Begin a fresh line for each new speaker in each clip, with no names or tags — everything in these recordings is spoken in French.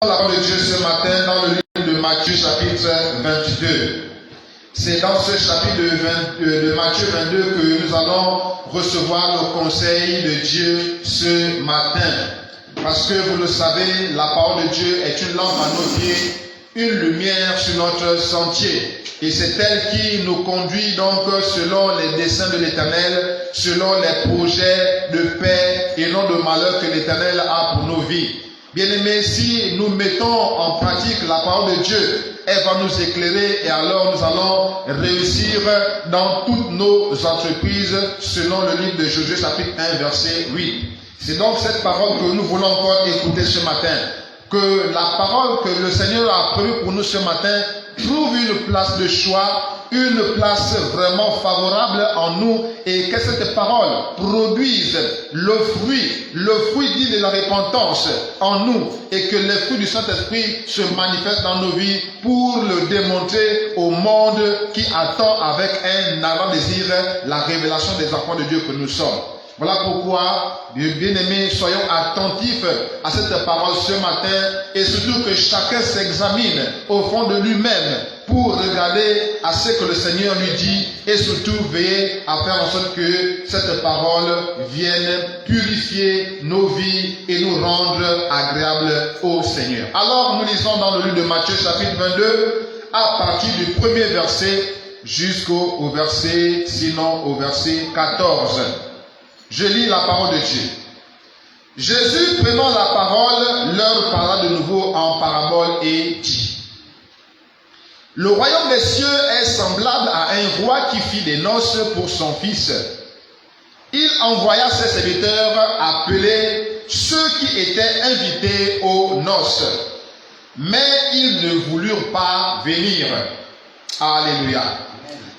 La parole de Dieu ce matin dans le livre de Matthieu chapitre 22. C'est dans ce chapitre de Matthieu 22 que nous allons recevoir le conseil de Dieu ce matin. Parce que vous le savez, la parole de Dieu est une lampe à nos pieds, une lumière sur notre sentier. Et c'est elle qui nous conduit donc selon les desseins de l'Éternel, selon les projets de paix et non de malheur que l'Éternel a pour nos vies. Bien-aimés, si nous mettons en pratique la parole de Dieu, elle va nous éclairer et alors nous allons réussir dans toutes nos entreprises selon le livre de Josué chapitre 1 verset 8. C'est donc cette parole que nous voulons encore écouter ce matin. Que la parole que le Seigneur a prévue pour nous ce matin trouve une place de choix, une place vraiment favorable en nous et que cette parole produise le fruit dit de la repentance en nous et que les fruits du Saint-Esprit se manifestent dans nos vies pour le démontrer au monde qui attend avec un ardent désir la révélation des enfants de Dieu que nous sommes. Voilà pourquoi, bien-aimés, soyons attentifs à cette parole ce matin et surtout que chacun s'examine au fond de lui-même pour regarder à ce que le Seigneur lui dit et surtout veiller à faire en sorte que cette parole vienne purifier nos vies et nous rendre agréables au Seigneur. Alors, nous lisons dans le livre de Matthieu chapitre 22 à partir du premier verset jusqu'au verset 14. Je lis la parole de Dieu. Jésus, prenant la parole, leur parla de nouveau en parabole et dit: Le royaume des cieux est semblable à un roi qui fit des noces pour son fils. Il envoya ses serviteurs appeler ceux qui étaient invités aux noces. Mais ils ne voulurent pas venir. Alléluia.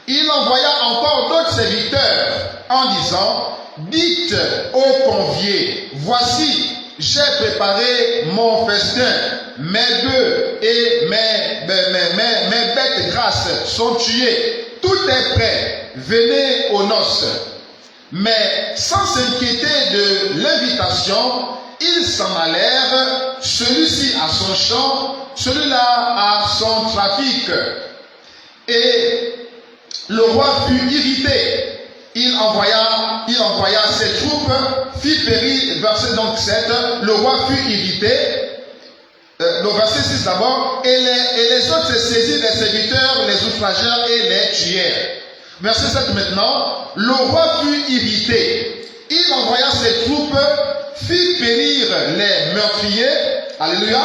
Il envoya encore d'autres serviteurs en disant: Dites aux conviés, voici, j'ai préparé mon festin, mes bœufs et mes bêtes grasses sont tuées, tout est prêt, venez aux noces. Mais sans s'inquiéter de l'invitation, ils s'en allèrent, celui-ci à son champ, celui-là à son trafic. Et le roi fut irrité. Il envoya ses troupes, fit périr, verset donc 7, le roi fut irrité, le verset 6 d'abord, et les autres se saisirent des serviteurs, les outragèrent et les tuèrent. Verset 7 maintenant, le roi fut irrité, il envoya ses troupes, fit périr les meurtriers, alléluia,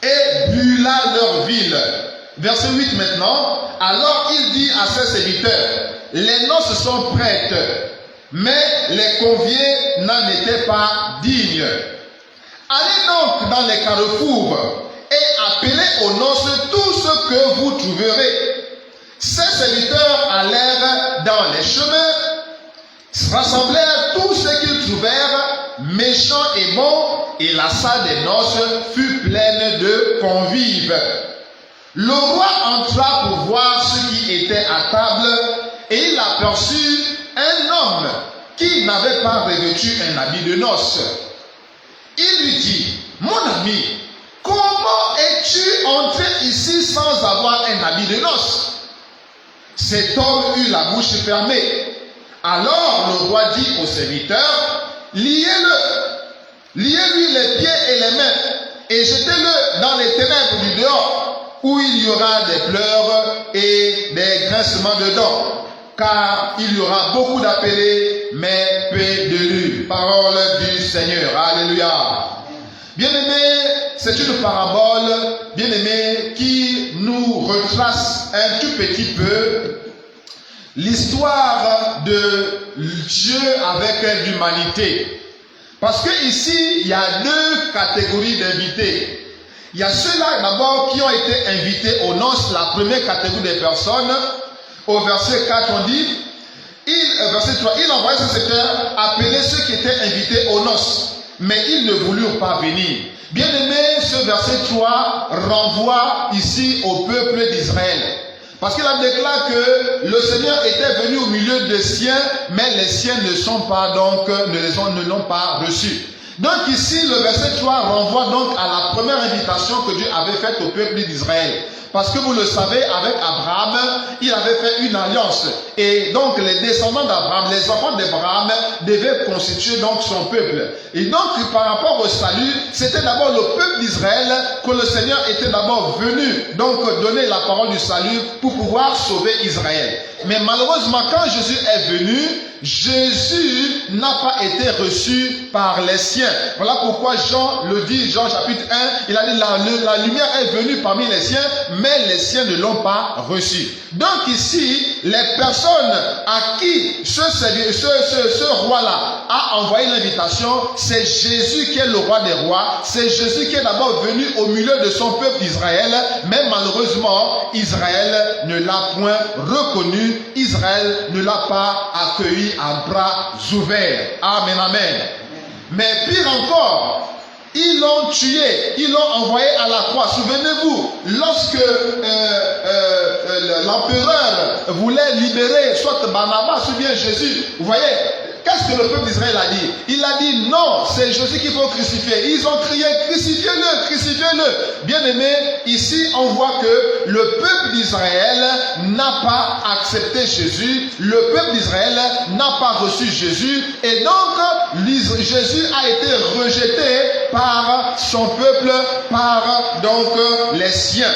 et brûla leur ville. Verset 8 maintenant, alors il dit à ses serviteurs: les noces sont prêtes, mais les conviés n'en étaient pas dignes. Allez donc dans les carrefours et appelez aux noces tout ce que vous trouverez. Ces serviteurs allèrent dans les chemins, rassemblèrent tout ce qu'ils trouvèrent, méchants et bons, et la salle des noces fut pleine de convives. Le roi entra pour voir ceux qui étaient à table, et il aperçut un homme qui n'avait pas revêtu un habit de noces. Il lui dit: Mon ami, comment es-tu entré ici sans avoir un habit de noces? Cet homme eut la bouche fermée. Alors le roi dit au serviteur: liez-lui les pieds et les mains, et jetez-le dans les ténèbres du dehors, où il y aura des pleurs et des grincements de dents. Car il y aura beaucoup d'appelés, mais peu d'élus. Parole du Seigneur. Alléluia. Bien-aimés, c'est une parabole, bien-aimés, qui nous retrace un tout petit peu l'histoire de Dieu avec l'humanité. Parce que ici, il y a deux catégories d'invités. Il y a ceux-là d'abord qui ont été invités aux noces, la première catégorie des personnes. Au verset 4, on dit, verset 3, il envoya ses serviteurs appeler ceux qui étaient invités aux noces, mais ils ne voulurent pas venir. Bien aimé, ce verset 3 renvoie ici au peuple d'Israël. Parce qu'il a déclaré que le Seigneur était venu au milieu des siens, mais les siens ne sont pas donc, ne l'ont pas reçu. Donc ici, le verset 3 renvoie donc à la première invitation que Dieu avait faite au peuple d'Israël. Parce que vous le savez, avec Abraham, il avait fait une alliance. Et donc les descendants d'Abraham, les enfants d'Abraham, devaient constituer donc son peuple. Et donc par rapport au salut, c'était d'abord le peuple d'Israël que le Seigneur était d'abord venu donc donner la parole du salut pour pouvoir sauver Israël. Mais malheureusement, quand Jésus est venu, Jésus n'a pas été reçu par les siens. Voilà pourquoi Jean le dit, Jean chapitre 1, il a dit la lumière est venue parmi les siens, mais les siens ne l'ont pas reçu. Donc ici, les personnes à qui ce roi-là a envoyé l'invitation, c'est Jésus qui est le roi des rois, c'est Jésus qui est d'abord venu au milieu de son peuple d'Israël, mais malheureusement, Israël ne l'a point reconnu, Israël ne l'a pas accueilli à bras ouverts. Amen, amen. Mais pire encore, ils l'ont tué, ils l'ont envoyé à la croix. Souvenez-vous, lorsque l'empereur voulait libérer soit Barnabas ou bien Jésus, vous voyez, qu'est-ce que le peuple d'Israël a dit? Il a dit non, c'est Jésus qu'il faut crucifier. Ils ont crié crucifiez-le, crucifiez-le. Bien aimé, ici on voit que le peuple d'Israël n'a pas accepté Jésus, le peuple d'Israël n'a pas reçu Jésus, et donc Jésus a été rejeté par son peuple, par donc les siens.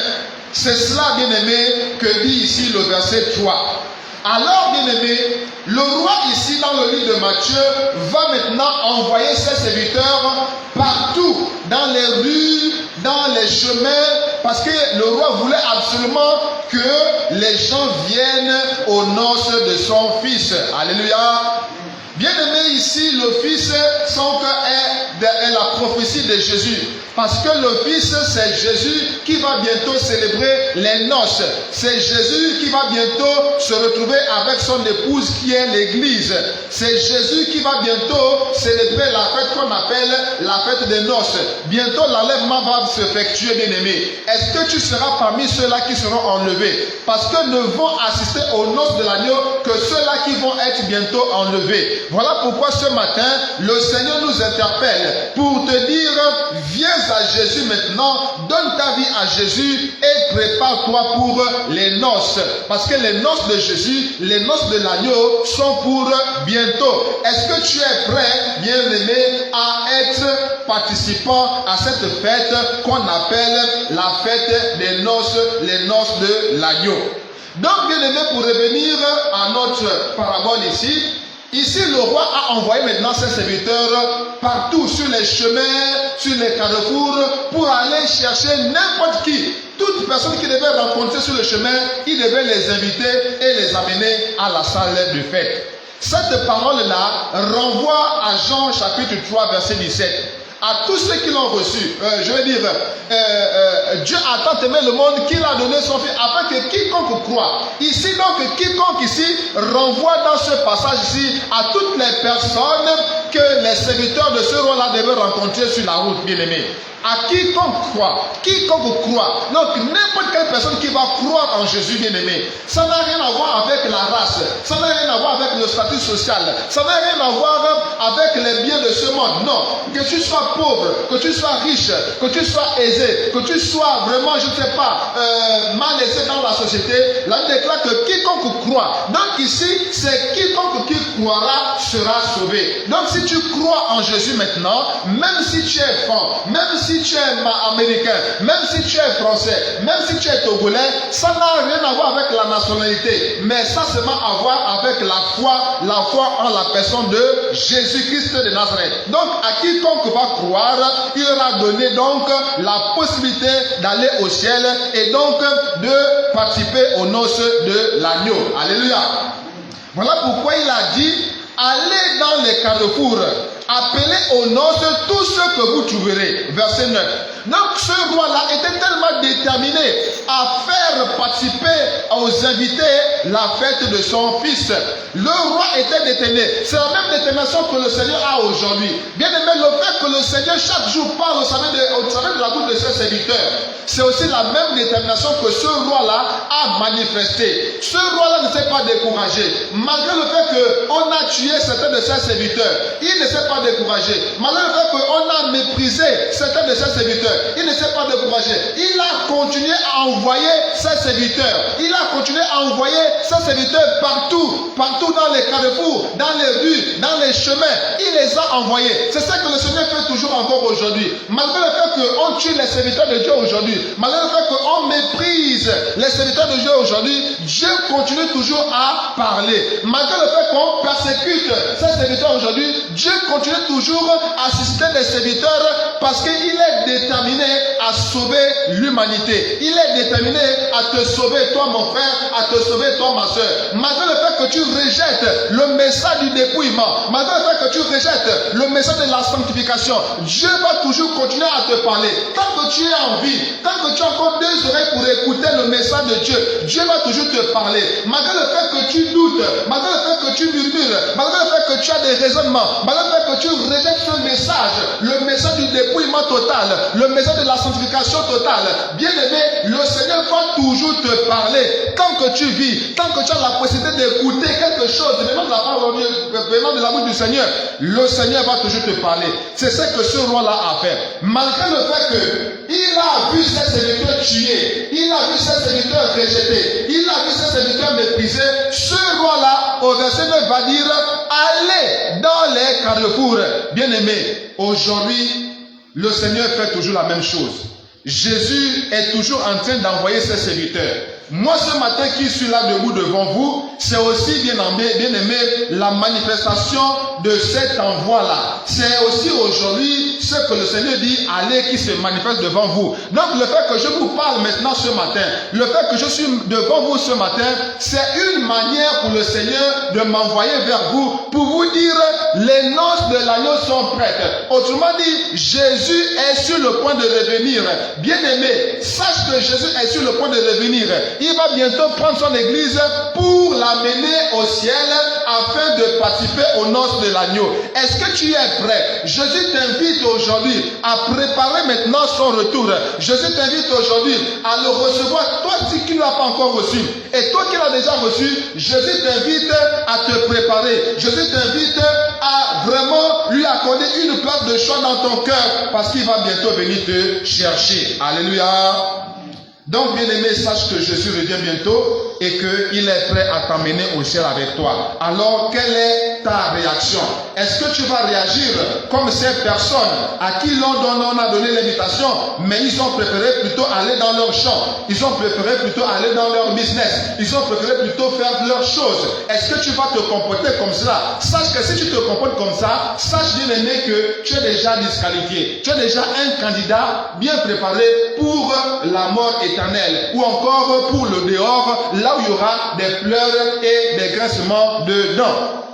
C'est cela, bien aimé, que dit ici le verset 3. Alors, bien aimé, le roi ici dans le livre de Matthieu va maintenant envoyer ses serviteurs partout, dans les rues, dans les chemins, parce que le roi voulait absolument que les gens viennent aux noces de son fils. Alléluia. Bien aimé, ici, le fils, son cœur est la prophétie de Jésus. Parce que le Fils, c'est Jésus qui va bientôt célébrer les noces. C'est Jésus qui va bientôt se retrouver avec son épouse qui est l'Église. C'est Jésus qui va bientôt célébrer la fête qu'on appelle la fête des noces. Bientôt, l'enlèvement va s'effectuer, bien-aimé. Est-ce que tu seras parmi ceux-là qui seront enlevés? Parce que ne vont assister aux noces de l'agneau que ceux-là qui vont être bientôt enlevés. Voilà pourquoi ce matin, le Seigneur nous interpelle pour te dire, viens à Jésus maintenant, donne ta vie à Jésus et prépare-toi pour les noces. Parce que les noces de Jésus, les noces de l'agneau sont pour bientôt. Est-ce que tu es prêt, bien-aimé, à être participant à cette fête qu'on appelle la fête des noces, les noces de l'agneau? Donc, bien-aimé, pour revenir à notre parabole ici, le roi a envoyé maintenant ses serviteurs partout sur les chemins, sur les carrefours, pour aller chercher n'importe qui. Toute personne qu'il devait rencontrer sur le chemin, il devait les inviter et les amener à la salle de fête. Cette parole-là renvoie à Jean chapitre 3 verset 17. À tous ceux qui l'ont reçu, je veux dire, Dieu a tant aimé le monde qu'il a donné son Fils afin que quiconque croit. Ici donc, quiconque ici renvoie dans ce passage ici à toutes les personnes que les serviteurs de ce roi-là devaient rencontrer sur la route, bien aimé. À quiconque croit, donc n'importe quelle personne qui va croire en Jésus, bien-aimé, ça n'a rien à voir avec la race, ça n'a rien à voir avec le statut social, ça n'a rien à voir avec les biens de ce monde. Non, que tu sois pauvre, que tu sois riche, que tu sois aisé, que tu sois vraiment, je ne sais pas, mal aisé dans la société, là il déclare que quiconque croit. Donc ici, c'est quiconque qui croira sera sauvé. Donc si tu crois en Jésus maintenant, même si tu es franc, même si tu es américain, même si tu es français, même si tu es togolais, ça n'a rien à voir avec la nationalité, mais ça seulement à voir avec la foi en la personne de Jésus-Christ de Nazareth. Donc à quiconque va croire, il aura donné donc la possibilité d'aller au ciel et donc de participer aux noces de l'agneau. Alléluia. Voilà pourquoi il a dit, allez dans les carrefours, appelez aux noces tous ceux que vous trouverez. Verset 9. Donc ce roi-là était tellement déterminé à faire participer aux invités la fête de son fils. Le roi était déterminé. C'est la même détermination que le Seigneur a aujourd'hui. Bien aimé, le fait que le Seigneur chaque jour parle au travers de la bouche de ses serviteurs, c'est aussi la même détermination que ce roi-là a manifesté. Ce roi-là ne s'est pas découragé. Malgré le fait qu'on a tué certains de ses serviteurs, il ne s'est pas découragé. Malgré le fait qu'on a méprisé certains de ses serviteurs, il ne s'est pas découragé. Il a continué à envoyer ses serviteurs. Il a continué à envoyer ses serviteurs partout dans les carrefours, dans les rues, dans les chemins. Il les a envoyés. C'est ça que le Seigneur fait toujours encore aujourd'hui. Malgré le fait qu'on tue les serviteurs de Dieu aujourd'hui, malgré le fait qu'on méprise les serviteurs de Dieu aujourd'hui, Dieu continue toujours à parler. Malgré le fait qu'on persécute ces serviteurs aujourd'hui, Dieu continue toujours à susciter des serviteurs parce qu'il est déterminé à sauver l'humanité. Il est déterminé à te sauver, toi mon frère, à te sauver, toi ma soeur. Malgré le fait que tu rejettes le message du dépouillement, malgré le fait que tu rejettes le message de la sanctification, Dieu va toujours continuer à te parler. Tant que tu es en vie, tant que tu as encore deux oreilles pour écouter le message de Dieu, Dieu va toujours te parler. Malgré le fait que tu doutes, malgré le fait que tu murmures, malgré le fait que tu as des raisonnements, malgré le fait que tu rejettes ce message, le message du dépouillement total, le message de la sanctification totale, bien aimé, le Seigneur va toujours te parler. Tant que tu vis, tant que tu as la possibilité d'écouter quelque chose venant de la parole, venant de la bouche du Seigneur, le Seigneur va toujours te parler. C'est ce que ce roi-là a fait. Malgré le fait qu'il a vu ses serviteurs tués, il a vu ses serviteurs rejetés, il a vu ses serviteurs méprisés, ce roi-là, au verset 9, va dire, allez dans les carrefours. Bien aimé, aujourd'hui, le Seigneur fait toujours la même chose. Jésus est toujours en train d'envoyer ses serviteurs. Moi, ce matin qui suis là debout devant vous, c'est aussi bien aimé la manifestation de cet envoi-là. C'est aussi aujourd'hui ce que le Seigneur dit, allez, qui se manifeste devant vous. Donc le fait que je vous parle maintenant ce matin, le fait que je suis devant vous ce matin, c'est une manière pour le Seigneur de m'envoyer vers vous pour vous dire, les noces de l'agneau sont prêtes. Autrement dit, Jésus est sur le point de revenir. Bien aimé, sache que Jésus est sur le point de revenir. Il va bientôt prendre son église pour l'amener au ciel afin de participer aux noces de l'agneau. Est-ce que tu es prêt? Jésus t'invite aujourd'hui à préparer maintenant son retour. Jésus t'invite aujourd'hui à le recevoir. Toi qui ne l'as pas encore reçu et toi qui l'as déjà reçu, Jésus t'invite à te préparer. Jésus t'invite à vraiment lui accorder une place de choix dans ton cœur parce qu'il va bientôt venir te chercher. Alléluia. Donc, bien aimé, sache que Jésus revient bientôt et qu'il est prêt à t'emmener au ciel avec toi. Alors, quelle est ta réaction? Est-ce que tu vas réagir comme ces personnes à qui on a donné l'invitation, mais ils ont préféré plutôt aller dans leur champ, ils ont préféré plutôt aller dans leur business, ils ont préféré plutôt faire leurs choses? Est-ce que tu vas te comporter comme cela? Sache que si tu te comportes comme ça, sache bien aimé que tu es déjà disqualifié. Tu es déjà un candidat bien préparé pour la mort éternelle, ou encore pour le dehors, là où il y aura des pleurs et des grincements de dents.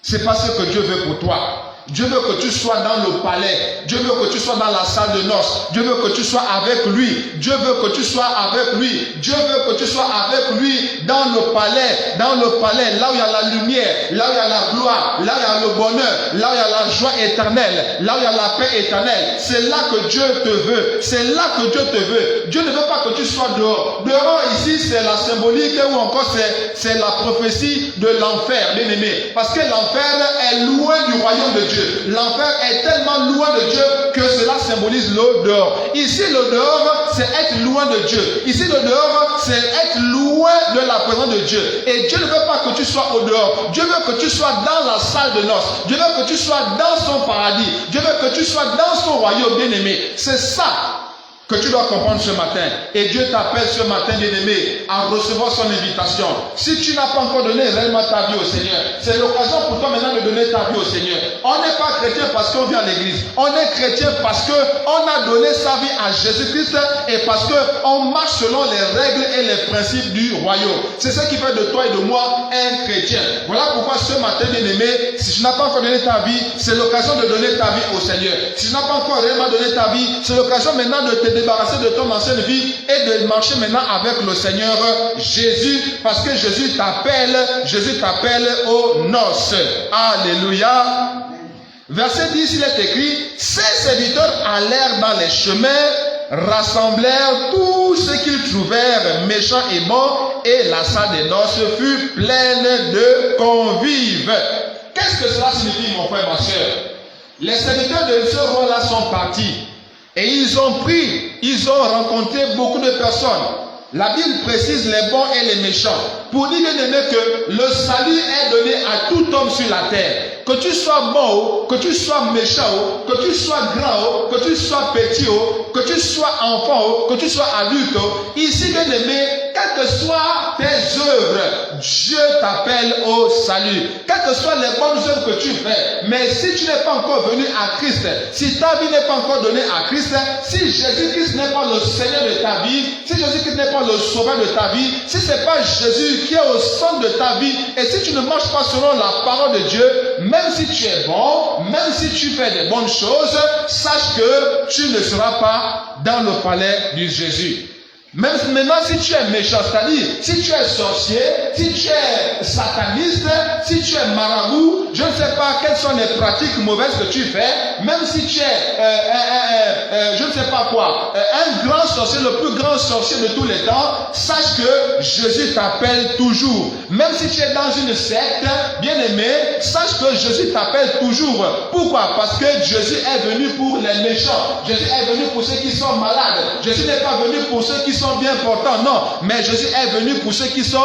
C'est pas ce que Dieu veut pour toi. Dieu veut que tu sois dans le palais. Dieu veut que tu sois dans la salle de noces. Dieu veut que tu sois avec lui. Dieu veut que tu sois avec lui. Dieu veut que tu sois avec lui dans le palais. Dans le palais, là où il y a la lumière, là où il y a la gloire, là où il y a le bonheur, là où il y a la joie éternelle, là où il y a la paix éternelle. C'est là que Dieu te veut. C'est là que Dieu te veut. Dieu ne veut pas que tu sois dehors. Dehors ici, c'est la symbolique ou encore c'est la prophétie de l'enfer, bien aimé. Parce que l'enfer est loin du royaume de Dieu. L'enfer est tellement loin de Dieu que cela symbolise le dehors. Ici, le dehors, c'est être loin de Dieu. Ici, le dehors, c'est être loin de la présence de Dieu. Et Dieu ne veut pas que tu sois au dehors. Dieu veut que tu sois dans la salle de noces. Dieu veut que tu sois dans son paradis. Dieu veut que tu sois dans son royaume, bien-aimé. C'est ça que tu dois comprendre ce matin. Et Dieu t'appelle ce matin, bien-aimé, à recevoir son invitation. Si tu n'as pas encore donné réellement ta vie au Seigneur, c'est l'occasion pour toi maintenant de donner ta vie au Seigneur. On n'est pas chrétien parce qu'on vient à l'église. On est chrétien parce qu'on a donné sa vie à Jésus-Christ et parce qu'on marche selon les règles et les principes du royaume. C'est ce qui fait de toi et de moi un chrétien. Voilà pourquoi ce matin, bien-aimé, si tu n'as pas encore donné ta vie, c'est l'occasion de donner ta vie au Seigneur. Si tu n'as pas encore réellement donné ta vie, c'est l'occasion maintenant de te débarrasser de ton ancienne vie et de marcher maintenant avec le Seigneur Jésus, parce que Jésus t'appelle aux noces. Alléluia. Verset 10, il est écrit, ses serviteurs allèrent dans les chemins, rassemblèrent tout ce qu'ils trouvèrent méchants et bons, et la salle des noces fut pleine de convives. Qu'est-ce que cela signifie, mon frère, ma soeur? Les serviteurs de ce roi-là sont partis, et ils ont rencontré beaucoup de personnes. La Bible précise les bons et les méchants, pour dire, bien aimé, que le salut est donné à tout homme sur la terre. Que tu sois bon, que tu sois méchant, que tu sois grand, que tu sois petit, que tu sois enfant, que tu sois adulte, ici, bien aimé, quelles que soient tes œuvres, Dieu t'appelle au salut. Quelles que soient les bonnes œuvres que tu fais, mais si tu n'es pas encore venu à Christ, si ta vie n'est pas encore donnée à Christ, si Jésus-Christ n'est pas le Seigneur de ta vie, si Jésus-Christ n'est pas le sauveur de ta vie, si ce n'est pas Jésus qui est au centre de ta vie, et si tu ne marches pas selon la parole de Dieu, même si tu es bon, même si tu fais des bonnes choses, sache que tu ne seras pas dans le palais de Jésus. Même maintenant, si tu es méchant, c'est-à-dire si tu es sorcier, si tu es sataniste, si tu es marabout, je ne sais pas quelles sont les pratiques mauvaises que tu fais, même si tu es, je ne sais pas quoi, un grand sorcier, le plus grand sorcier de tous les temps, sache que Jésus t'appelle toujours. Même si tu es dans une secte, bien aimé, sache que Jésus t'appelle toujours. Pourquoi? Parce que Jésus est venu pour les méchants. Jésus est venu pour ceux qui sont malades. Jésus n'est pas venu pour ceux qui sont bien portants, non, mais Jésus est venu pour ceux qui sont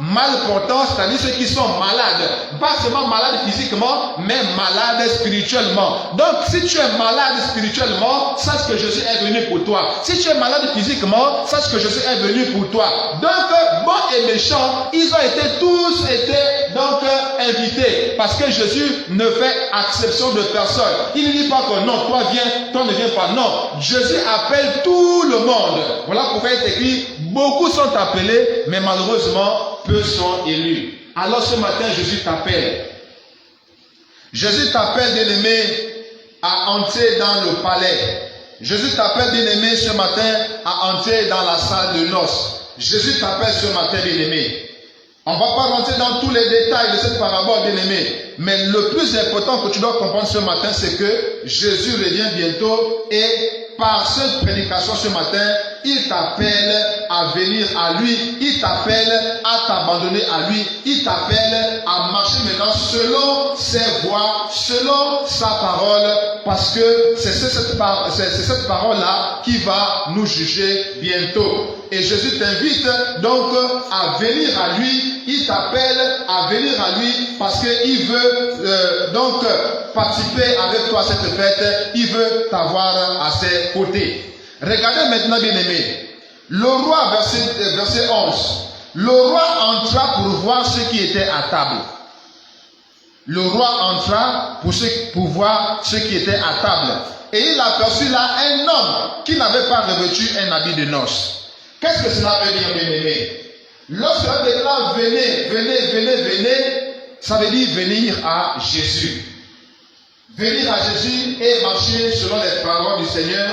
mal portants, c'est-à-dire ceux qui sont malades, pas seulement malades physiquement, mais malades spirituellement. Donc si tu es malade spirituellement, sache que Jésus est venu pour toi. Si tu es malade physiquement, sache que Jésus est venu pour toi. Donc bons et méchants, ils ont tous été donc invités, parce que Jésus ne fait exception de personne. Il ne dit pas que non, toi viens, toi ne viens pas. Non, Jésus appelle tout le monde. Voilà pourquoi il est écrit, beaucoup sont appelés, mais malheureusement, peu sont élus. Alors ce matin, Jésus t'appelle. Jésus t'appelle, bien-aimé, à entrer dans le palais. Jésus t'appelle, bien-aimé, ce matin, à entrer dans la salle de noces. Jésus t'appelle ce matin, bien-aimé. On ne va pas rentrer dans tous les détails de cette parabole, bien-aimé. Mais le plus important que tu dois comprendre ce matin, c'est que Jésus revient bientôt et par cette prédication ce matin, il t'appelle à venir à lui, il t'appelle à t'abandonner à lui, il t'appelle à marcher maintenant selon ses voies, selon sa parole, parce que c'est cette parole-là qui va nous juger bientôt. Et Jésus t'invite donc à venir à lui, il t'appelle à venir à lui parce qu'il veut donc participer avec toi à cette fête, il veut t'avoir à ses côtés. Regardez maintenant, bien-aimé, le roi, verset 11, le roi entra pour voir ceux qui étaient à table. Le roi entra pour voir ceux qui étaient à table. Et il aperçut là un homme qui n'avait pas revêtu un habit de noces. Qu'est-ce que cela veut dire, bien-aimé? Lorsque on déclare venez, venez, venez, venez, ça veut dire venir à Jésus. Venir à Jésus et marcher selon les paroles du Seigneur,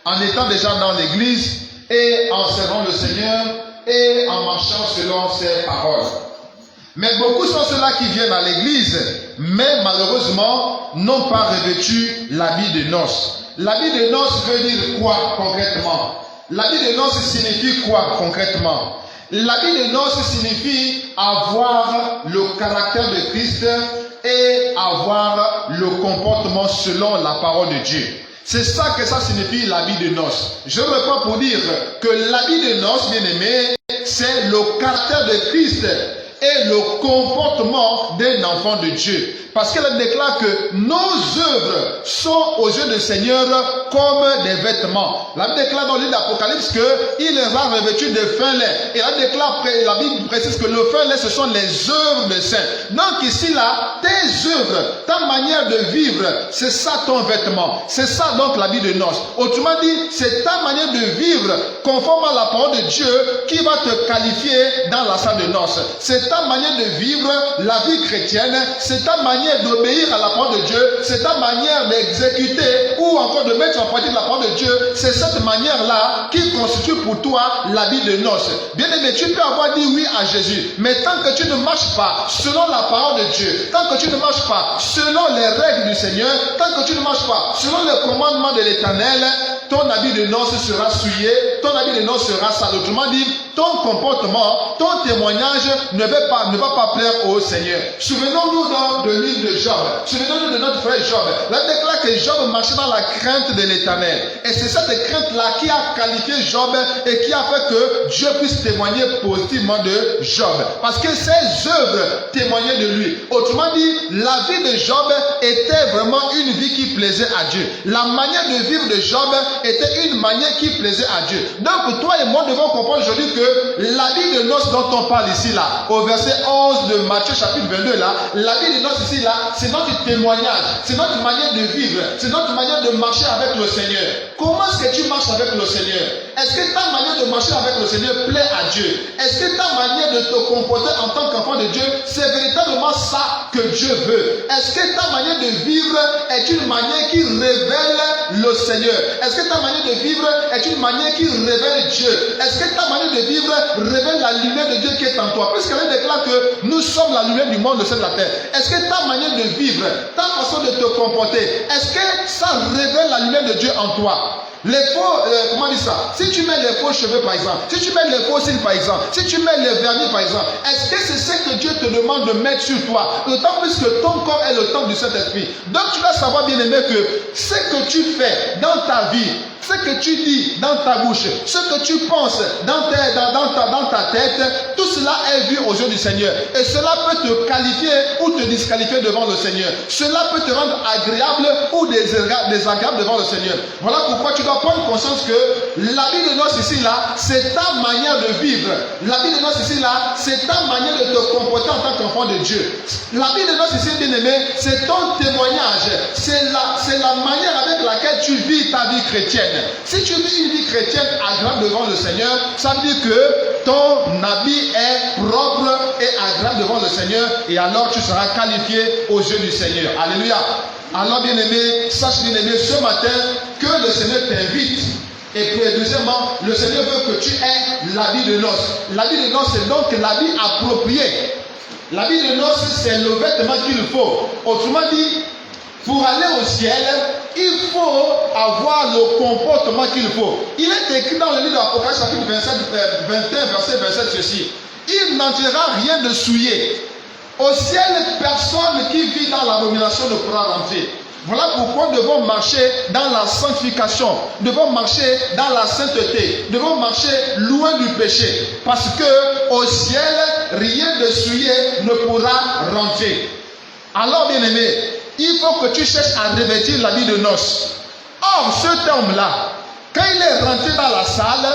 en étant déjà dans l'église et en servant le Seigneur et en marchant selon ses paroles. Mais beaucoup sont ceux-là qui viennent à l'église, mais malheureusement n'ont pas revêtu l'habit de noces. L'habit de noces veut dire quoi concrètement? L'habit de noces signifie quoi concrètement? L'habit de noces signifie avoir le caractère de Christ et avoir le comportement selon la parole de Dieu. C'est ça que ça signifie l'habit de noces. Je reprends pour dire que l'habit de noces, bien aimé, c'est le caractère de Christ et le comportement d'un enfant de Dieu. Parce qu'elle déclare que nos œuvres sont aux yeux du Seigneur comme des vêtements. La Bible déclare dans le livre d'Apocalypse qu'il les a revêtus de fin lait. Et la Bible précise que le fin lait, ce sont les œuvres des saints. Donc ici, là, tes œuvres, ta manière de vivre, c'est ça ton vêtement. C'est ça donc l'habit de noces. Autrement dit, c'est ta manière de vivre conforme à la parole de Dieu qui va te qualifier dans la salle de noces. C'est c'est ta manière de vivre la vie chrétienne, c'est ta manière d'obéir à la parole de Dieu, c'est ta manière d'exécuter ou encore de mettre en pratique la parole de Dieu. C'est cette manière-là qui constitue pour toi l'habit de noces. Bien-aimé, tu peux avoir dit oui à Jésus, mais tant que tu ne marches pas selon la parole de Dieu, tant que tu ne marches pas selon les règles du Seigneur, tant que tu ne marches pas selon les commandements de l'Éternel, ton habit de noces sera souillé, ton habit de noces sera sale. Autrement dit, ton comportement, ton témoignage ne va pas plaire au Seigneur. Souvenons-nous de l'île de Job. Souvenons-nous de notre frère Job. La déclare que Job marchait dans la crainte de l'Éternel. Et c'est cette crainte-là qui a qualifié Job et qui a fait que Dieu puisse témoigner positivement de Job. Parce que ses œuvres témoignaient de lui. Autrement dit, la vie de Job était vraiment une vie qui plaisait à Dieu. La manière de vivre de Job était une manière qui plaisait à Dieu. Donc toi et moi devons comprendre aujourd'hui que la vie de noces dont on parle ici là, au verset 11 de Matthieu chapitre 22 là, la vie de noces ici là, c'est notre témoignage, c'est notre manière de vivre, c'est notre manière de marcher avec le Seigneur. Comment est-ce que tu marches avec le Seigneur? Est-ce que ta manière de marcher avec le Seigneur plaît à Dieu? Est-ce que ta manière de te comporter en tant qu'enfant de Dieu, c'est véritablement ça que Dieu veut? Est-ce que ta manière de vivre est une manière qui révèle le Seigneur? Est-ce que ta manière de vivre est une manière qui révèle Dieu? Est-ce que ta manière de vivre révèle la lumière de Dieu qui est en toi? Puisqu'elle déclare que nous sommes la lumière du monde, le ciel de la terre. Est-ce que ta manière de vivre, ta façon de te comporter, est-ce que ça révèle la lumière de Dieu en toi? Les faux, comment dire ça? Si tu mets les faux cheveux par exemple, si tu mets les faux cils par exemple, si tu mets les vernis par exemple, est-ce que c'est ce que Dieu te demande de mettre sur toi? D'autant plus que ton corps est le temple du Saint-Esprit. Donc tu dois savoir bien aimé que ce que tu fais dans ta vie, ce que tu dis dans ta bouche, ce que tu penses dans ta tête, tout cela est vu aux yeux du Seigneur. Et cela peut te qualifier ou te disqualifier devant le Seigneur. Cela peut te rendre agréable ou désagréable devant le Seigneur. Voilà pourquoi tu dois prendre conscience que la vie de noces ici là, c'est ta manière de vivre. La vie de noces ici là, c'est ta manière de te comporter en tant qu'enfant de Dieu. La vie de noces ici, bien aimé, c'est ton témoignage. C'est la manière avec laquelle tu vis ta vie chrétienne. Si tu vis une vie chrétienne agréable devant le Seigneur, ça veut dire que ton habit est propre et agréable devant le Seigneur, et alors tu seras qualifié aux yeux du Seigneur. Alléluia. Alors bien aimé, sache bien aimé ce matin que le Seigneur t'invite. Et puis deuxièmement, le Seigneur veut que tu aies l'habit de noces. L'habit de noces, c'est donc l'habit approprié. L'habit de noces, c'est le vêtement qu'il faut. Autrement dit, pour aller au ciel, il faut avoir le comportement qu'il faut. Il est écrit dans le livre d'Apocalypse chapitre 21 verset 27 ceci. Il n'entrera rien de souillé. Au ciel, personne qui vit dans l'abomination ne pourra rentrer. Voilà pourquoi nous devons marcher dans la sanctification. Nous devons marcher dans la sainteté. Nous devons marcher loin du péché. Parce que au ciel, rien de souillé ne pourra rentrer. Alors, bien aimé, il faut que tu cherches à revêtir l'habit de noces. Or, cet homme-là, quand il est rentré dans la salle,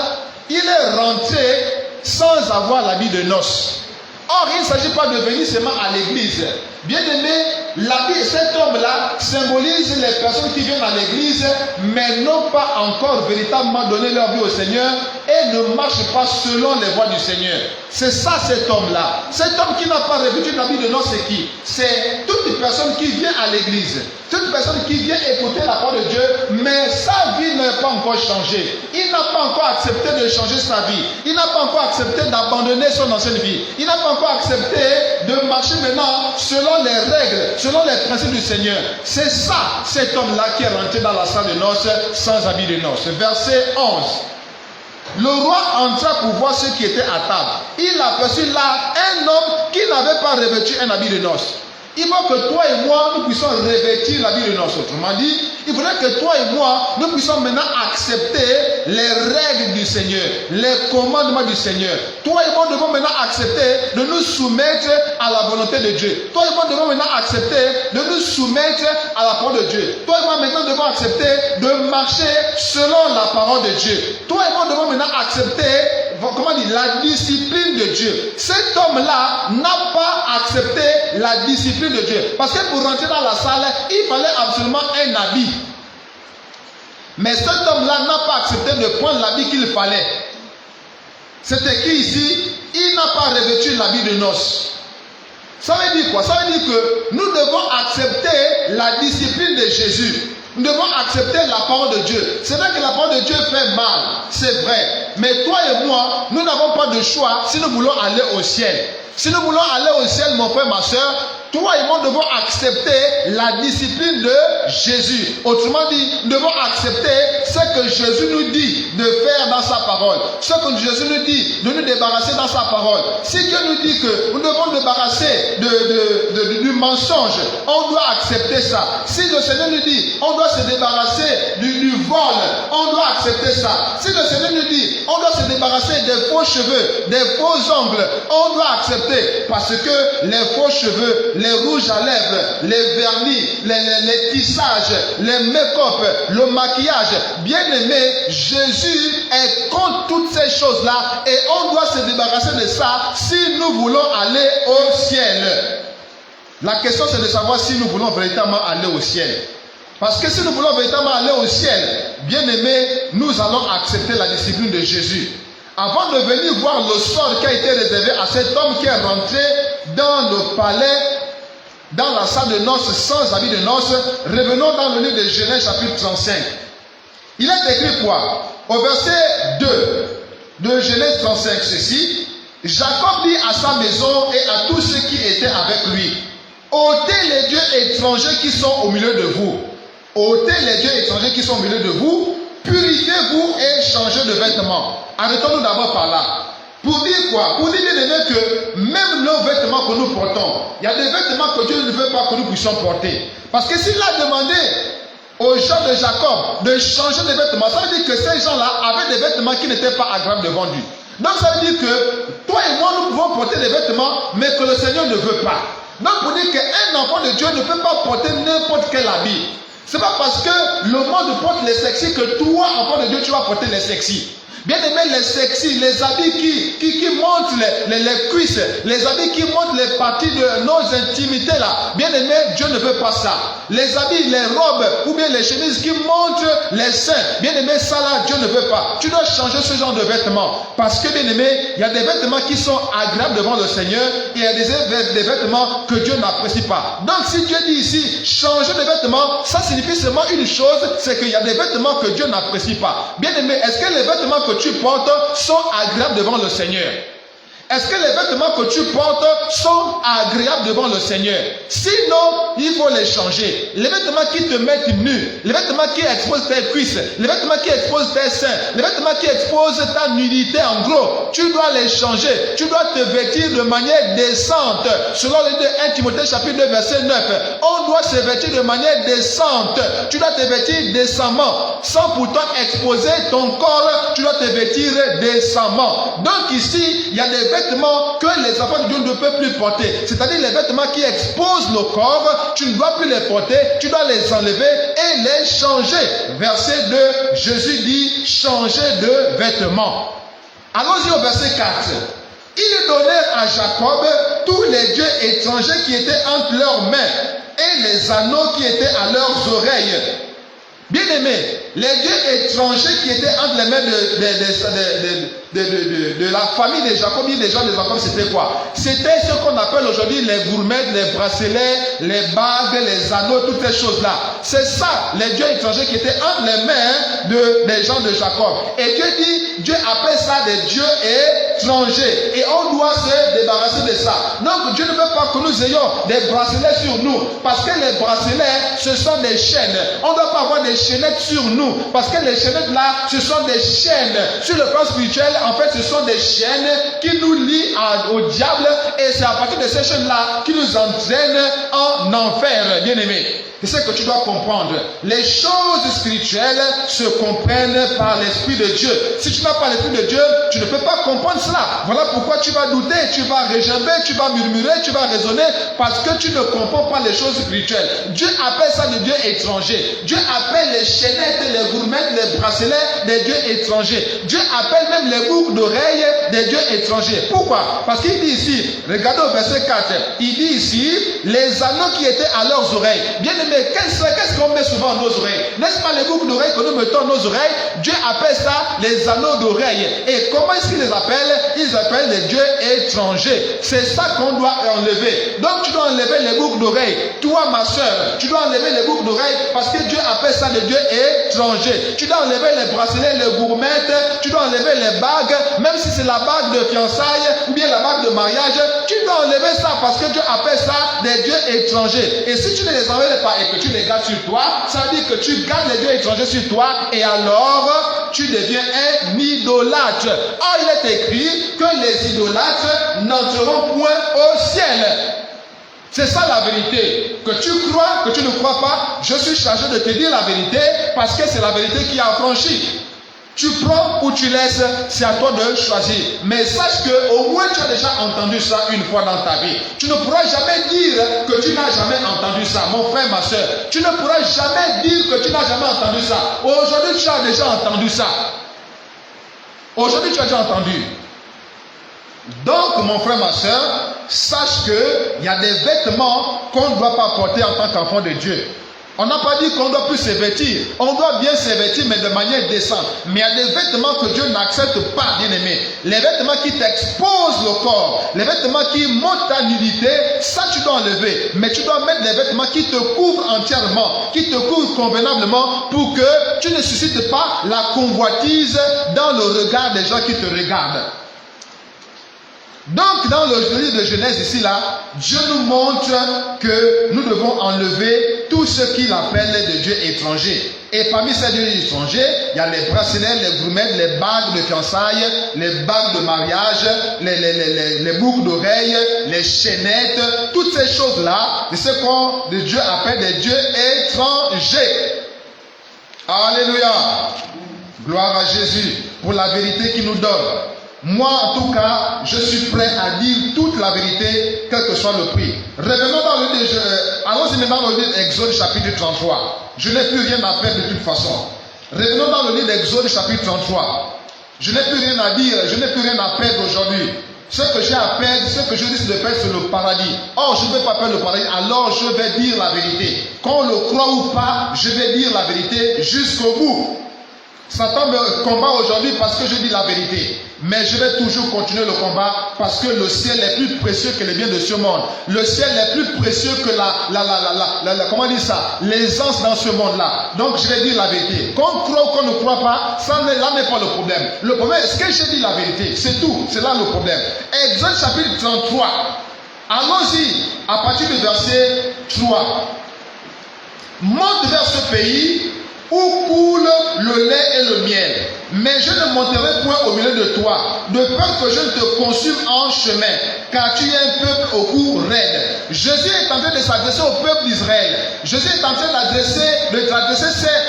il est rentré sans avoir l'habit de noces. Or, il ne s'agit pas de venir seulement à l'église. Bien aimé, l'habit de cet homme-là symbolise les personnes qui viennent à l'église, mais n'ont pas encore véritablement donné leur vie au Seigneur et ne marchent pas selon les voies du Seigneur. C'est ça cet homme-là. Cet homme qui n'a pas revêtu l'habit de noces, c'est qui? C'est toute personne qui vient à l'église, toute personne qui vient écouter la parole de Dieu, mais sa vie n'a pas encore changé. Il n'a pas encore accepté de changer sa vie. Il n'a pas encore accepté d'abandonner son ancienne vie. Il n'a pas encore accepté de marcher maintenant selon les règles, selon les principes du Seigneur. C'est ça, cet homme-là qui est rentré dans la salle de noces sans habit de noces. Verset 11. Le roi entra pour voir ceux qui étaient à table. Il aperçut là un homme qui n'avait pas revêtu un habit de noces. Il faut que toi et moi, nous puissions revêtir l'habit de noces. Autrement dit, il faudrait que toi et moi, nous puissions maintenant accepter les règles du Seigneur, les commandements du Seigneur. Toi et moi devons maintenant accepter de nous soumettre à la volonté de Dieu. Toi et moi devons maintenant accepter de nous soumettre à la parole de Dieu. Toi et moi maintenant devons accepter de marcher selon la parole de Dieu. Toi et moi devons maintenant accepter la discipline de Dieu. Cet homme-là n'a pas accepté la discipline de Dieu. Parce que pour rentrer dans la salle, il fallait absolument un habit. Mais cet homme-là n'a pas accepté de prendre l'habit qu'il fallait. C'est écrit ici, il n'a pas revêtu l'habit de noces. Ça veut dire quoi? Ça veut dire que nous devons accepter la discipline de Jésus. Nous devons accepter la parole de Dieu. C'est vrai que la parole de Dieu fait mal, c'est vrai. Mais toi et moi, nous n'avons pas de choix si nous voulons aller au ciel. Si nous voulons aller au ciel, mon frère, ma soeur, toi et moi devons accepter la discipline de Jésus. Autrement dit, nous devons accepter ce que Jésus nous dit de faire dans sa parole. Ce que Jésus nous dit de nous débarrasser dans sa parole. Si Dieu nous dit que nous devons nous débarrasser du mensonge, on doit accepter ça. Si le Seigneur nous dit on doit se débarrasser du vol, on doit accepter ça. Si le Seigneur nous dit on doit se débarrasser des faux cheveux, des faux ongles, on doit accepter. Parce que les faux cheveux, les rouges à lèvres, les vernis, les tissages, les make-up, le maquillage. Bien aimé, Jésus est contre toutes ces choses-là et on doit se débarrasser de ça si nous voulons aller au ciel. La question c'est de savoir si nous voulons véritablement aller au ciel. Parce que si nous voulons véritablement aller au ciel, bien aimé, nous allons accepter la discipline de Jésus. Avant de venir voir le sort qui a été réservé à cet homme qui est rentré dans le palais, dans la salle de noces sans habit de noces, revenons dans le livre de Genèse chapitre 35. Il est écrit quoi? Au verset 2 de Genèse 35, ceci: Jacob dit à sa maison et à tous ceux qui étaient avec lui, ôtez les dieux étrangers qui sont au milieu de vous. Ôtez les dieux étrangers qui sont au milieu de vous, purifiez-vous et changez de vêtements. Arrêtons-nous d'abord par là. Pour dire quoi? Pour dire bien aimé que même nos vêtements que nous portons, il y a des vêtements que Dieu ne veut pas que nous puissions porter. Parce que s'il a demandé aux gens de Jacob de changer de vêtements, ça veut dire que ces gens-là avaient des vêtements qui n'étaient pas agréables devant lui. Donc ça veut dire que toi et moi nous pouvons porter des vêtements, mais que le Seigneur ne veut pas. Donc pour dire qu'un enfant de Dieu ne peut pas porter n'importe quel habit. C'est pas parce que le monde porte les sexy que toi, enfant de Dieu, tu vas porter les sexy. Bien aimé, les sexy, les habits qui montrent les cuisses, les habits qui montrent les parties de nos intimités là. Bien aimé, Dieu ne veut pas ça. Les habits, les robes ou bien les chemises qui montrent les seins. Bien aimé, ça là, Dieu ne veut pas. Tu dois changer ce genre de vêtements. Parce que bien aimé, il y a des vêtements qui sont agréables devant le Seigneur et il y a des vêtements que Dieu n'apprécie pas. Donc si Dieu dit ici, changer de vêtements, ça signifie seulement une chose, c'est qu'il y a des vêtements que Dieu n'apprécie pas. Bien aimé, est-ce que les vêtements que tu portes sont agréables devant le Seigneur? Est-ce que les vêtements que tu portes sont agréables devant le Seigneur? Sinon, il faut les changer. Les vêtements qui te mettent nu, les vêtements qui exposent tes cuisses, les vêtements qui exposent tes seins, les vêtements qui exposent ta nudité en gros, tu dois les changer. Tu dois te vêtir de manière décente. Selon le 1 Timothée chapitre 2 verset 9, on doit se vêtir de manière décente. Tu dois te vêtir décemment, sans pourtant exposer ton corps. Tu dois te vêtir décemment. Donc ici, il y a des vêtements que les enfants de Dieu ne peuvent plus porter. C'est-à-dire les vêtements qui exposent le corps, tu ne dois plus les porter, tu dois les enlever et les changer. Verset 2, Jésus dit, changez de vêtements. Allons-y au verset 4. Ils donnèrent à Jacob tous les dieux étrangers qui étaient entre leurs mains et les anneaux qui étaient à leurs oreilles. Bien aimés, les dieux étrangers qui étaient entre les mains de la famille de Jacob, des gens de Jacob, c'était quoi? C'était ce qu'on appelle aujourd'hui les gourmets, les bracelets, les bagues, les anneaux, toutes ces choses-là. C'est ça, les dieux étrangers qui étaient entre les mains des gens de Jacob. Et Dieu dit, Dieu appelle ça des dieux étrangers. Et on doit se débarrasser de ça. Donc Dieu ne veut pas que nous ayons des bracelets sur nous. Parce que les bracelets, ce sont des chaînes. On ne doit pas avoir des chaînettes sur nous. Parce que les chaînettes là, ce sont des chaînes. Sur le plan spirituel, en fait, ce sont des chaînes qui nous lient au diable. Et c'est à partir de ces chaînes-là qui nous entraînent en enfer, bien-aimés. C'est ce que tu dois comprendre. Les choses spirituelles se comprennent par l'Esprit de Dieu. Si tu n'as pas l'Esprit de Dieu, tu ne peux pas comprendre cela. Voilà pourquoi tu vas douter, tu vas régerber, tu vas murmurer, tu vas raisonner, parce que tu ne comprends pas les choses spirituelles. Dieu appelle ça des dieux étrangers. Dieu appelle les chaînettes, les gourmettes, les bracelets des dieux étrangers. Dieu appelle même les boucles d'oreilles des dieux étrangers. Pourquoi? Parce qu'il dit ici, regardez au verset 4, il dit ici, les anneaux qui étaient à leurs oreilles. Bien aimé, qu'est-ce qu'on met souvent à nos oreilles? N'est-ce pas les boucles d'oreilles que nous mettons à nos oreilles? Dieu appelle ça les anneaux d'oreilles. Et comment est-ce qu'il les appelle? Ils appellent les dieux étrangers. C'est ça qu'on doit enlever. Donc tu dois enlever les boucles d'oreilles. Toi, ma soeur, tu dois enlever les boucles d'oreilles parce que Dieu appelle ça les dieux étrangers. Tu dois enlever les bracelets, les gourmettes, tu dois enlever les bagues, même si c'est la bague de fiançailles ou bien la bague de mariage, tu dois enlever ça parce que Dieu appelle ça des dieux étrangers. Et si tu ne les enlèves pas et que tu les gardes sur toi, ça veut dire que tu gardes les dieux étrangers sur toi et alors tu deviens un idolâtre. Or, il est écrit que les idolâtres n'entreront point au ciel. C'est ça la vérité. Que tu crois, que tu ne crois pas, je suis chargé de te dire la vérité parce que c'est la vérité qui a affranchi. Tu prends ou tu laisses, c'est à toi de choisir. Mais sache qu'au moins tu as déjà entendu ça une fois dans ta vie. Tu ne pourras jamais dire que tu n'as jamais entendu ça. Mon frère, ma soeur, tu ne pourras jamais dire que tu n'as jamais entendu ça. Aujourd'hui, tu as déjà entendu ça. Aujourd'hui, tu as déjà entendu. Donc, mon frère, ma soeur, sache qu'il y a des vêtements qu'on ne doit pas porter en tant qu'enfant de Dieu. On n'a pas dit qu'on doit plus se vêtir. On doit bien se vêtir, mais de manière décente. Mais il y a des vêtements que Dieu n'accepte pas, bien aimé. Les vêtements qui t'exposent le corps, les vêtements qui montrent ta nudité, ça tu dois enlever. Mais tu dois mettre les vêtements qui te couvrent entièrement, qui te couvrent convenablement pour que tu ne suscites pas la convoitise dans le regard des gens qui te regardent. Donc, dans le livre de Genèse ici, là, Dieu nous montre que nous devons enlever tout ce qu'il appelle des dieux étrangers. Et parmi ces dieux étrangers, il y a les bracelets, les gourmettes, les bagues de fiançailles, les bagues de mariage, les boucles d'oreilles, les chaînettes, toutes ces choses-là, c'est ce qu'on de Dieu appelle des dieux étrangers. Alléluia. Gloire à Jésus pour la vérité qu'il nous donne. Moi, en tout cas, je suis prêt à dire toute la vérité, quel que soit le prix. Revenons dans le livre, allons-y maintenant dans le livre d'Exode chapitre 33. Je n'ai plus rien à perdre de toute façon. Revenons dans le livre d'Exode chapitre 33. Je n'ai plus rien à dire, je n'ai plus rien à perdre aujourd'hui. Ce que j'ai à perdre, ce que je risque de perdre, c'est le paradis. Or, je ne vais pas perdre le paradis, alors je vais dire la vérité. Qu'on le croit ou pas, je vais dire la vérité jusqu'au bout. Satan me combat aujourd'hui parce que je dis la vérité. Mais je vais toujours continuer le combat parce que le ciel est plus précieux que les biens de ce monde. Le ciel est plus précieux que comment dire ça, l'aisance dans ce monde-là. Donc je vais dire la vérité. Qu'on croit ou qu'on ne croit pas, ça là n'est pas le problème. Le problème, est-ce que j'ai dit la vérité? C'est tout. C'est là le problème. Exode chapitre 33. Allons-y à partir du verset 3. Monte vers ce pays où coule le lait et le miel. Mais je ne monterai point au milieu de toi, de peur que je ne te consume en chemin, car tu es un peuple au cou raide. Jésus est en train de s'adresser au peuple d'Israël. Jésus est en train d'adresser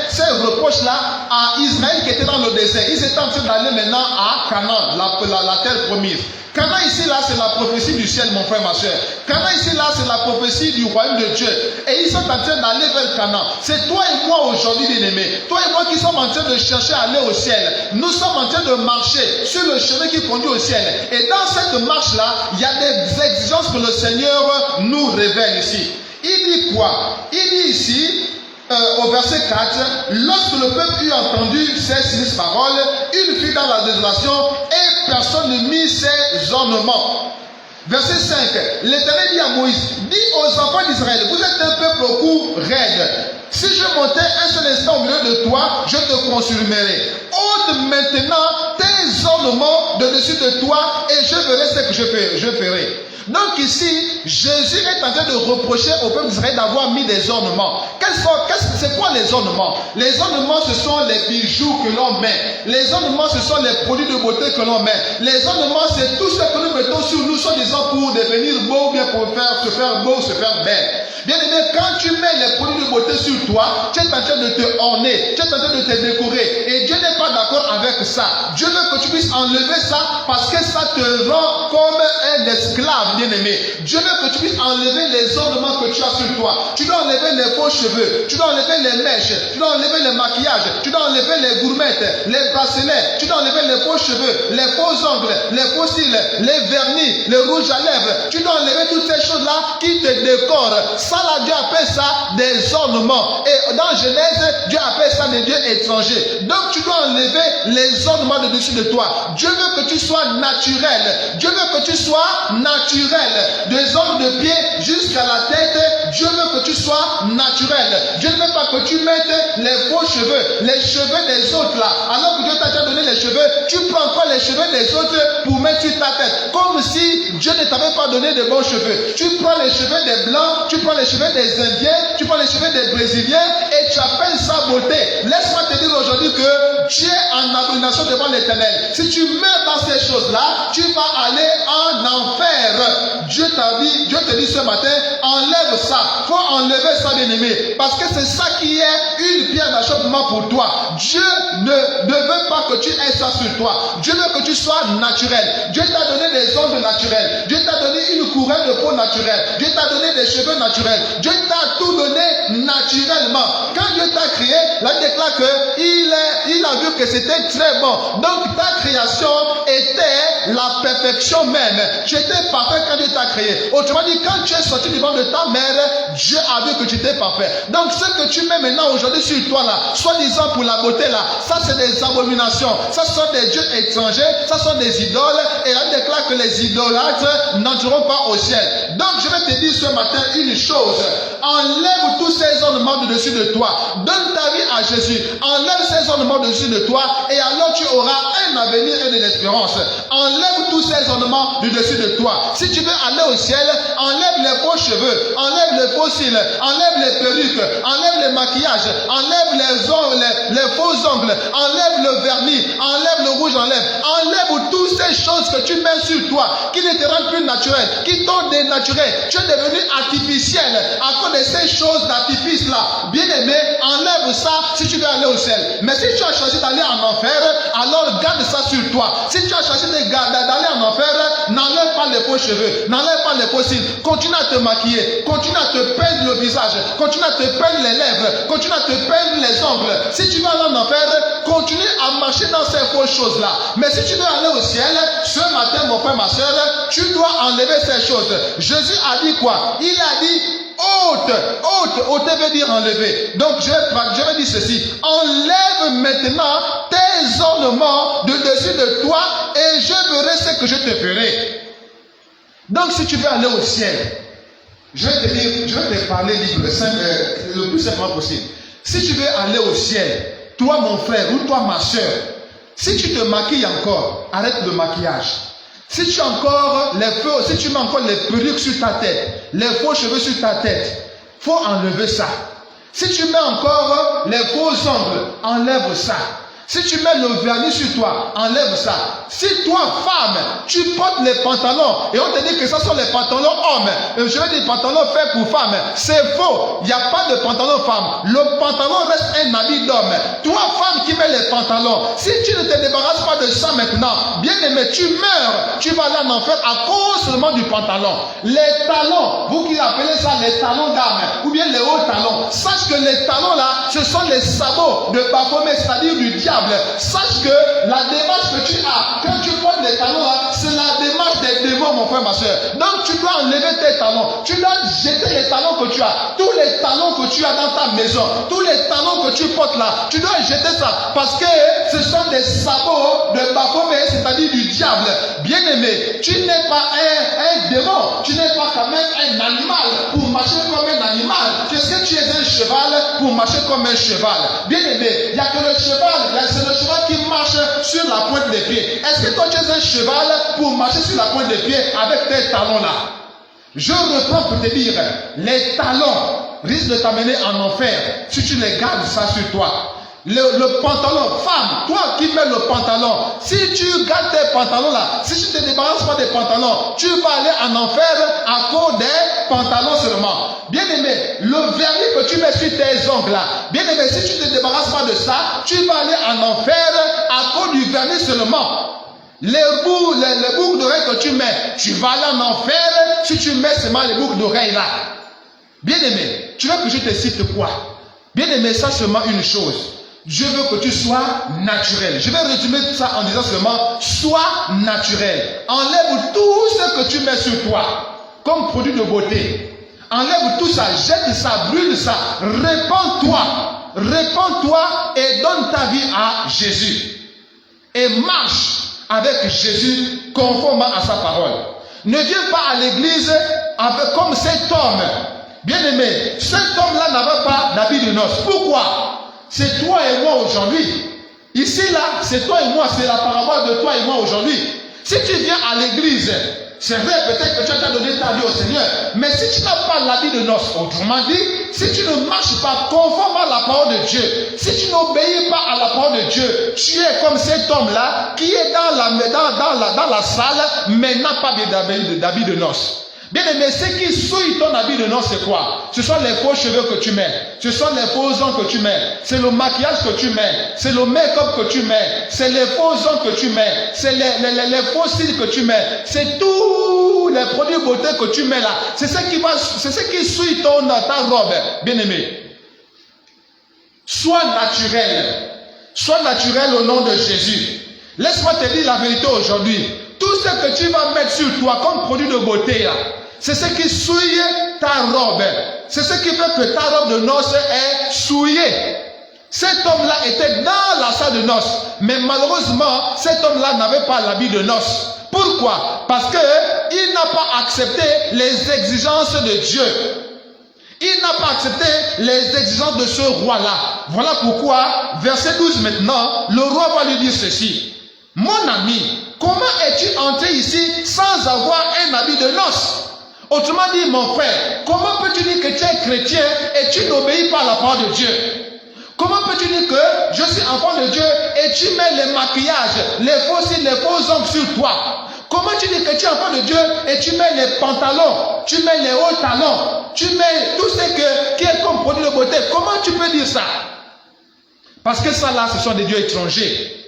ces reproches-là à Israël qui était dans le désert. Ils étaient en train d'aller maintenant à Canaan, la terre promise. Canaan ici là c'est la prophétie du ciel, mon frère, ma soeur. Canaan ici là c'est la prophétie du royaume de Dieu. Et ils sont en train d'aller vers Canaan. C'est toi et moi aujourd'hui, bien-aimés. Toi et moi qui sommes en train de chercher à aller au ciel. Nous sommes en train de marcher sur le chemin qui conduit au ciel. Et dans cette marche-là, il y a des exigences que le Seigneur nous révèle ici. Il dit quoi? Il dit ici, au verset 4, lorsque le peuple eut entendu ces sinistres paroles, il fut dans la désolation et personne ne mit ses ornements. Verset 5, l'Éternel dit à Moïse, dis aux enfants d'Israël, vous êtes un peuple au cou raide. Si je montais un seul instant au milieu de toi, je te consumerai. Ôte maintenant tes ornements de dessus de toi et je verrai ce que je ferai. Donc ici, Jésus est en train de reprocher au peuple d'Israël d'avoir mis des ornements. C'est quoi les ornements? Les ornements, ce sont les bijoux que l'on met. Les ornements, ce sont les produits de beauté que l'on met. Les ornements, c'est tout ce que nous mettons sur nous, soi-disant pour devenir beau, ou bien pour se faire beau, se faire belle. Bien aimé, quand tu mets les produits de beauté sur toi, tu es en train de te orner, tu es en train de te décorer. Et Dieu n'est pas d'accord avec ça. Dieu veut que tu puisses enlever ça parce que ça te rend comme un esclave, bien aimé. Dieu veut que tu puisses enlever les ornements que tu as sur toi. Tu dois enlever les faux cheveux, tu dois enlever les mèches, tu dois enlever les maquillages, tu dois enlever les gourmettes, les bracelets, tu dois enlever les faux cheveux, les faux ongles, les faux cils, les vernis, les rouges à lèvres. Tu dois enlever toutes ces choses-là qui te décorent. Ça là, Dieu appelle ça des ornements. Et dans Genèse, Dieu appelle ça des dieux étrangers. Donc tu dois enlever les ornements de dessus de toi. Dieu veut que tu sois naturel. Dieu veut que tu sois naturel. Des ongles de pied jusqu'à la tête. Dieu veut que tu sois naturel. Dieu ne veut pas que tu mettes les faux cheveux, les cheveux des autres là. Alors que Dieu t'a déjà donné les cheveux, tu prends encore les cheveux des autres pour mettre sur ta tête. Comme si Dieu ne t'avait pas donné de bons cheveux. Tu prends les cheveux des blancs, tu prends les cheveux des indiens, tu prends les cheveux des brésiliens et tu appelles ça beauté. Laisse-moi te dire aujourd'hui que tu es en abomination devant l'Éternel. Si tu meurs dans ces choses-là, tu vas aller en enfer. Dieu te dit ce matin, enlève ça. Il faut enlever ça, bien-aimé. Parce que c'est ça qui est une pierre d'achoppement pour toi. Dieu ne veut pas que tu aies ça sur toi. Dieu veut que tu sois naturel. Dieu t'a donné des ongles naturels. Dieu t'a donné une couronne de peau naturelle. Dieu t'a donné des cheveux naturels. Dieu t'a tout donné naturellement. Quand Dieu t'a créé, là il déclare qu'il a vu que c'était très bon. Donc ta création était la perfection même. Tu étais parfait quand Dieu t'a créé. Autrement dit, quand tu es sorti du ventre de ta mère, Dieu a vu que tu étais parfait. Donc ce que tu mets maintenant aujourd'hui sur toi là, soi-disant pour la beauté là, ça c'est des abominations. Ça sont des dieux étrangers, ça sont des idoles. Et là il déclare que les idolâtres n'entreront pas au ciel. Donc je vais te dire ce matin une chose. Enlève tous ces ornements de dessus de toi. Donne ta vie à Jésus. Enlève ces ornements de dessus de toi. Et alors tu auras un avenir et de l'espérance. Enlève tous ces ornements du dessus de toi. Si tu veux aller au ciel, enlève les faux cheveux, enlève les faux cils, enlève les perruques, enlève les maquillages, enlève les ongles, les faux ongles, enlève le vernis, enlève le rouge en lèvres, enlève toutes ces choses que tu mets sur toi, qui ne te rendent plus naturel, qui t'ont dénaturé. Tu es devenu artificiel à cause de ces choses d'artifice là. Bien aimé, enlève ça si tu veux aller au ciel. Mais si tu as choisi d'aller en enfer, alors garde ça sur toi. Si tu as choisi d'aller en enfer, n'enlève pas les faux cheveux, n'enlève pas les faux cils. Continue à te maquiller, continue à te peindre le visage, continue à te peindre les lèvres, continue à te peindre les ongles. Si tu veux aller en enfer, continue à marcher dans ces fausses choses-là. Mais si tu veux aller au ciel, ce matin, mon frère, ma soeur, tu dois enlever ces choses. Jésus a dit quoi? Il a dit ôte veut dire enlever. Donc je vais dire ceci. Enlève maintenant tes ornements de dessus de toi et je verrai ce que je te ferai. Donc si tu veux aller au ciel, je vais te parler libre, le plus simplement possible. Si tu veux aller au ciel, toi mon frère ou toi ma soeur, si tu te maquilles encore, arrête le maquillage. Si tu mets encore les perruques sur ta tête, les faux cheveux sur ta tête, faut enlever ça. Si tu mets encore les faux ongles, enlève ça. Si tu mets le vernis sur toi, enlève ça. Si toi, femme, tu portes les pantalons et on te dit que ce sont les pantalons hommes, je veux dire pantalons faits pour femmes, c'est faux. Il n'y a pas de pantalon femme. Le pantalon reste un habit d'homme. Toi, femme qui mets les pantalons, si tu ne te débarrasses pas de ça maintenant, bien aimé, tu meurs. Tu vas aller en enfer à cause seulement du pantalon. Les talons, vous qui appelez ça les talons d'âme, ou bien les hauts talons, sache que les talons là, ce sont les sabots de Baphomet, c'est-à-dire du diable. Sache que la démarche que tu as, quand tu portes les talons là, c'est la démarche des démons, mon frère, ma soeur. Donc tu dois enlever tes talons. Tu dois jeter les talons que tu as. Tous les talons que tu as dans ta maison, tous les talons que tu portes là, tu dois jeter ça. Parce que ce sont des sabots de Baphomet, c'est-à-dire du diable. Bien aimé, tu n'es pas un démon. Tu n'es pas quand même un animal pour marcher comme un animal. Est-ce que tu es un cheval pour marcher comme un cheval? Bien aimé, il n'y a que le cheval. C'est le cheval qui marche sur la pointe des pieds. Est-ce que toi tu es un cheval pour marcher sur la pointe des pieds avec tes talons là? Je reprends pour te dire, les talons risquent de t'amener en enfer si tu les gardes ça sur toi. Le pantalon, femme, toi qui mets le pantalon, si tu gardes tes pantalons là, si tu ne te débarrasses pas des pantalons, tu vas aller en enfer à cause des pantalons seulement. Bien aimé, le vernis que tu mets sur tes ongles là, bien aimé, si tu ne te débarrasses pas de ça, tu vas aller en enfer à cause du vernis seulement. Les boucles d'oreilles que tu mets, tu vas aller en enfer si tu mets seulement les boucles d'oreilles là. Bien aimé, tu veux que je te cite quoi? Bien aimé, ça seulement une chose. Je veux que tu sois naturel. Je vais résumer ça en disant seulement, sois naturel. Enlève tout ce que tu mets sur toi comme produit de beauté. Enlève tout ça, jette ça, brûle ça, répands-toi. Répands-toi et donne ta vie à Jésus. Et marche avec Jésus conformément à sa parole. Ne viens pas à l'église comme cet homme. Bien-aimé, cet homme-là n'avait pas d'habit de noces. Pourquoi? C'est toi et moi aujourd'hui. Ici, là, c'est toi et moi. C'est la parabole de toi et moi aujourd'hui. Si tu viens à l'église, c'est vrai, peut-être que tu as déjà donné ta vie au Seigneur. Mais si tu n'as pas l'habit de noces, autrement dit, si tu ne marches pas conforme à la parole de Dieu, si tu n'obéis pas à la parole de Dieu, tu es comme cet homme-là qui est dans la salle, mais n'a pas d'habit de noces. Bien aimé, ce qui souille ton habit de noces, c'est quoi? Ce sont les faux cheveux que tu mets. Ce sont les faux ongles que tu mets. C'est le maquillage que tu mets. C'est le make-up que tu mets. C'est les faux ongles que tu mets. C'est les faux cils que tu mets. C'est tous les produits beauté que tu mets là. C'est ce qui souille ta robe. Bien aimé. Sois naturel. Sois naturel au nom de Jésus. Laisse-moi te dire la vérité aujourd'hui. Tout ce que tu vas mettre sur toi comme produit de beauté, c'est ce qui souille ta robe. C'est ce qui fait que ta robe de noces est souillée. Cet homme-là était dans la salle de noces. Mais malheureusement, cet homme-là n'avait pas l'habit de noces. Pourquoi? Parce qu'il n'a pas accepté les exigences de Dieu. Il n'a pas accepté les exigences de ce roi-là. Voilà pourquoi, verset 12 maintenant, le roi va lui dire ceci. Mon ami, comment es-tu entré ici sans avoir un habit de noces? Autrement dit, mon frère, comment peux-tu dire que tu es chrétien et tu n'obéis pas à la parole de Dieu? Comment peux-tu dire que je suis enfant de Dieu et tu mets les maquillages, les faux cils, les faux ongles sur toi? Comment tu dis que tu es enfant de Dieu et tu mets les pantalons, tu mets les hauts talons, tu mets tout ce qui est comme produit de beauté? Comment tu peux dire ça? Parce que ça là, ce sont des dieux étrangers.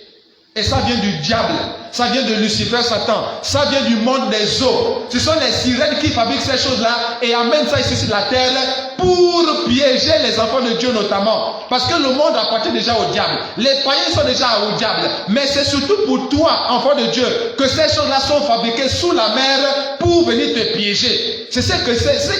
Et ça vient du diable, ça vient de Lucifer, Satan, ça vient du monde des eaux. Ce sont les sirènes qui fabriquent ces choses-là et amènent ça ici sur la terre pour piéger les enfants de Dieu notamment. Parce que le monde appartient déjà au diable. Les païens sont déjà au diable. Mais c'est surtout pour toi, enfant de Dieu, que ces choses-là sont fabriquées sous la mer pour venir te piéger. C'est ce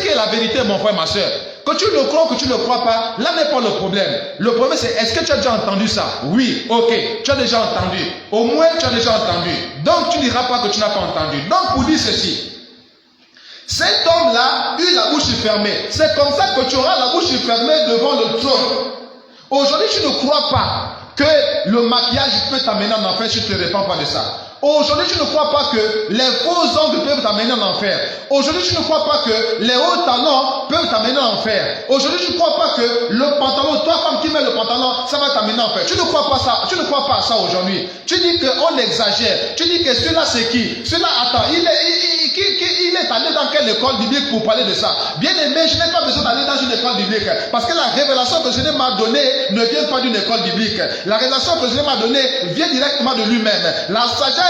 qui est la vérité, mon frère, ma soeur. Que tu le crois ou que tu ne le crois pas, là n'est pas le problème. Le problème c'est, est-ce que tu as déjà entendu ça? Oui, ok, tu as déjà entendu. Au moins tu as déjà entendu. Donc tu ne diras pas que tu n'as pas entendu. Donc pour dire ceci, cet homme-là eut la bouche fermée. C'est comme ça que tu auras la bouche fermée devant le trône. Aujourd'hui tu ne crois pas que le maquillage peut t'amener en enfer si tu ne te répands pas de ça. Aujourd'hui, tu ne crois pas que les faux ongles peuvent t'amener en enfer. Aujourd'hui, tu ne crois pas que les hauts talons peuvent t'amener en enfer. Aujourd'hui, tu ne crois pas que le pantalon, toi femme qui met le pantalon, ça va t'amener en enfer. Tu ne crois pas ça. Tu ne crois pas à ça aujourd'hui. Tu dis qu'on exagère. Tu dis que celui-là c'est qui? Celui-là, attends, il est allé dans quelle école biblique pour parler de ça? Bien aimé, je n'ai pas besoin d'aller dans une école biblique. Parce que la révélation que Jésus m'a donnée ne vient pas d'une école biblique. La révélation que Jésus m'a donnée vient directement de lui-même. La sagesse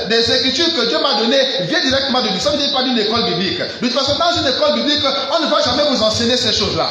des Écritures que Dieu m'a données vient directement de lui. Ça ne vient pas d'une école biblique. De toute façon, dans une école biblique, on ne va jamais vous enseigner ces choses-là.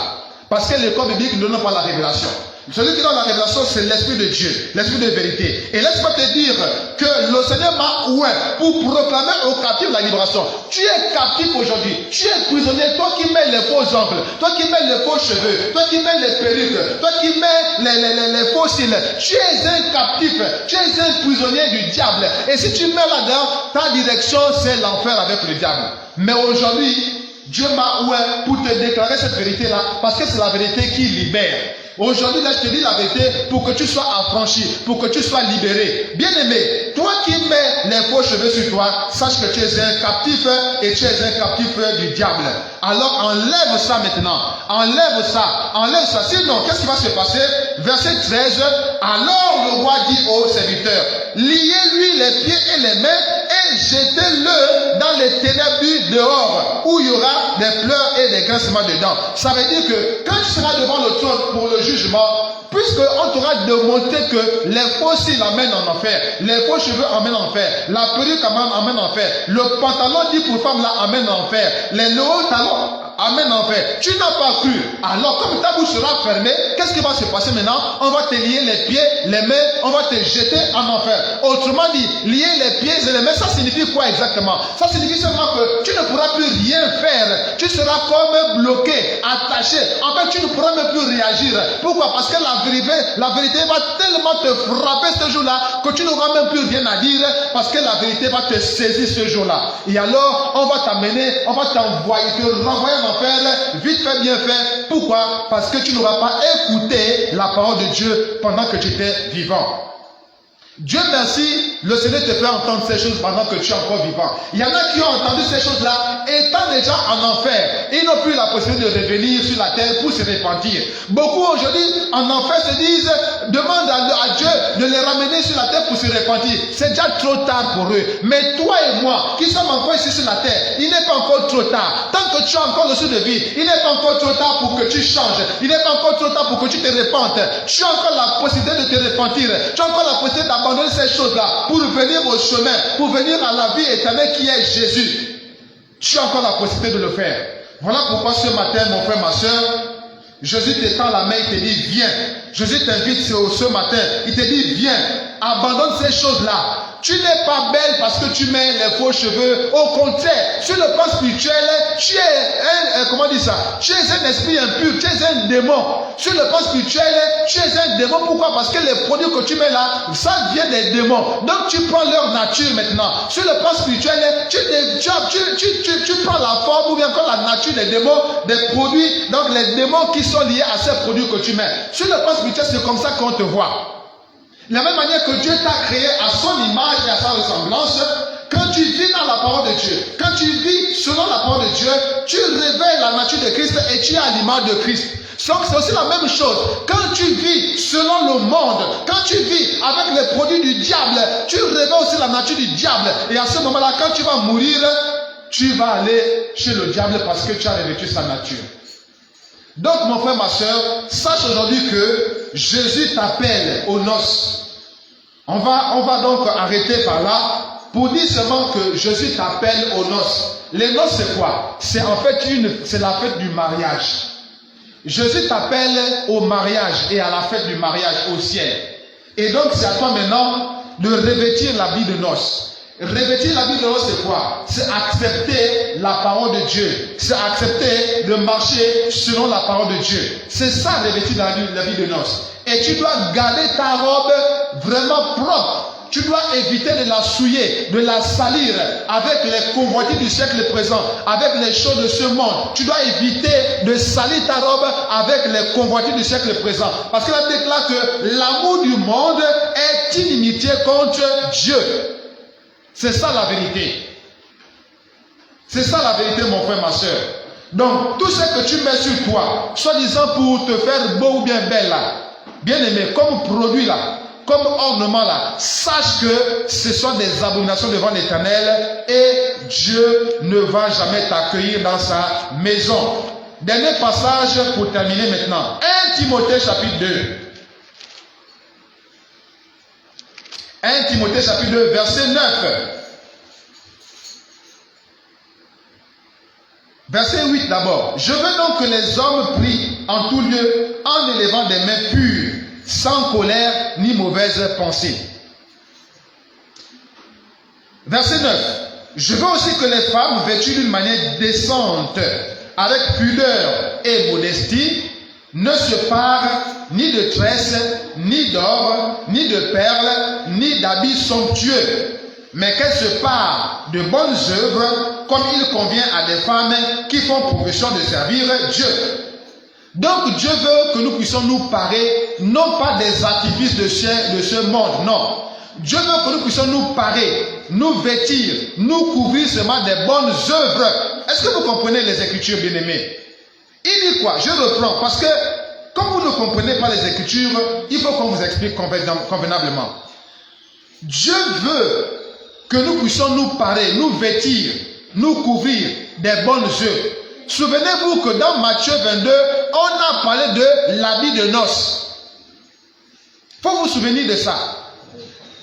Parce que l'école biblique ne donne pas la révélation. Celui qui donne la révélation, c'est l'Esprit de Dieu, l'Esprit de vérité. Et laisse-moi te dire que le Seigneur m'a oint pour proclamer aux captifs la libération. Tu es captif aujourd'hui. Tu es prisonnier. Toi qui mets les faux ongles, toi qui mets les faux cheveux, toi qui mets les perruques, toi qui mets les faux cils. Tu es un captif. Tu es un prisonnier du diable. Et si tu mets là-dedans, ta direction, c'est l'enfer avec le diable. Mais aujourd'hui, Dieu m'a oint pour te déclarer cette vérité-là, parce que c'est la vérité qui libère. Aujourd'hui, là, je te dis la vérité pour que tu sois affranchi, pour que tu sois libéré. Bien aimé, toi qui mets les faux cheveux sur toi, sache que tu es un captif et tu es un captif du diable. Alors enlève ça maintenant. Enlève ça. Enlève ça. Sinon, qu'est-ce qui va se passer? Verset 13. Alors le roi dit au serviteur, liez-lui les pieds et les mains et jetez-le dans les ténèbres dehors, où il y aura des pleurs et des grincements dedans. Ça veut dire que quand tu seras devant le trône pour le jugement, puisqu'on t'aura démontré que les faux cils amènent en enfer, les faux cheveux amènent en enfer, la perruque amène en enfer, le pantalon dit pour femme là amène en enfer, les hauts talons amène en enfer. Tu n'as pas cru. Alors, comme ta bouche sera fermée, qu'est-ce qui va se passer maintenant? On va te lier les pieds, les mains, on va te jeter en enfer. Autrement dit, lier les pieds et les mains, ça signifie quoi exactement? Ça signifie seulement que tu ne pourras plus rien faire. Tu seras comme bloqué, attaché. En fait, tu ne pourras même plus réagir. Pourquoi? Parce que la vérité va tellement te frapper ce jour-là que tu n'auras même plus rien à dire, parce que la vérité va te saisir ce jour-là. Et alors, on va t'amener, on va t'envoyer, te renvoyer en enfer, vite fait, bien fait. Pourquoi? Parce que tu n'auras pas écouté la parole de Dieu pendant que tu étais vivant. Dieu merci, le Seigneur te fait entendre ces choses pendant que tu es encore vivant. Il y en a qui ont entendu ces choses-là étant déjà en enfer. Ils n'ont plus la possibilité de revenir sur la terre pour se repentir. Beaucoup aujourd'hui en enfer se disent, demandent à Dieu de les ramener sur la terre pour se repentir. C'est déjà trop tard pour eux. Mais toi et moi, qui sommes encore ici sur la terre, il n'est pas encore trop tard. Tant que tu as encore le souffle de vie, il n'est pas encore trop tard pour que tu changes. Il n'est pas encore trop tard pour que tu te repentes. Tu as encore la possibilité de te repentir. Tu as encore la possibilité d'abandonner ces choses-là pour venir au chemin, pour venir à la vie éternelle qui est Jésus. Tu as encore la possibilité de le faire. Voilà pourquoi ce matin, mon frère, ma soeur, Jésus te tend la main, il te dit viens. Jésus t'invite ce matin, il te dit viens, abandonne ces choses-là. Tu n'es pas belle parce que tu mets les faux cheveux. Au contraire, sur le plan spirituel, tu es comment dire ça? Tu es un esprit impur, tu es un démon. Sur le plan spirituel, tu es un démon. Pourquoi? Parce que les produits que tu mets là, ça vient des démons. Donc tu prends leur nature maintenant. Sur le plan spirituel, tu prends la forme ou bien encore la nature des démons, des produits, donc les démons qui sont liés à ces produits que tu mets. Sur le plan spirituel, c'est comme ça qu'on te voit. De la même manière que Dieu t'a créé à son image et à sa ressemblance, quand tu vis dans la parole de Dieu, quand tu vis selon la parole de Dieu, tu révèles la nature de Christ et tu es à l'image de Christ. Donc c'est aussi la même chose. Quand tu vis selon le monde, quand tu vis avec les produits du diable, tu révèles aussi la nature du diable. Et à ce moment-là, quand tu vas mourir, tu vas aller chez le diable parce que tu as revêtu sa nature. Donc mon frère, ma soeur, sache aujourd'hui que Jésus t'appelle aux noces. On va donc arrêter par là pour dire seulement que Jésus t'appelle aux noces. Les noces c'est quoi? C'est en fait c'est la fête du mariage. Jésus t'appelle au mariage et à la fête du mariage au ciel. Et donc c'est à toi maintenant de revêtir l'habit de noces. Revêtir l'habit de noces c'est quoi? C'est accepter la parole de Dieu. C'est accepter de marcher selon la parole de Dieu. C'est ça revêtir l'habit de noces. Et tu dois garder ta robe vraiment propre. Tu dois éviter de la souiller, de la salir avec les convoitises du siècle présent, avec les choses de ce monde. Tu dois éviter de salir ta robe avec les convoitises du siècle présent. Parce que la Bible déclare que l'amour du monde est inimitié contre Dieu. C'est ça la vérité. C'est ça la vérité, mon frère, ma soeur. Donc, tout ce que tu mets sur toi, soi-disant pour te faire beau ou bien belle là, bien aimé, comme produit là, comme ornement là, sache que ce sont des abominations devant l'Éternel et Dieu ne va jamais t'accueillir dans sa maison. Dernier passage pour terminer maintenant. 1 Timothée chapitre 2. 1 Timothée chapitre 2 verset 9. Verset 8 d'abord. Je veux donc que les hommes prient en tout lieu en élevant des mains pures, sans colère ni mauvaise pensée. Verset 9. Je veux aussi que les femmes vêtues d'une manière décente, avec pudeur et modestie, ne se parent ni de tresses, ni d'or, ni de perles, ni d'habits somptueux, mais qu'elles se parent de bonnes œuvres, comme il convient à des femmes qui font profession de servir Dieu. Donc Dieu veut que nous puissions nous parer, non pas des artifices de ce monde, non. Dieu veut que nous puissions nous parer, nous vêtir, nous couvrir seulement des bonnes œuvres. Est-ce que vous comprenez les Écritures, bien-aimés? Il dit quoi? Je reprends, parce que comme vous ne comprenez pas les Écritures, il faut qu'on vous explique convenablement. Dieu veut que nous puissions nous parer, nous vêtir, nous couvrir des bonnes œuvres. Souvenez-vous que dans Matthieu 22, on a parlé de l'habit de noces. Il faut vous souvenir de ça.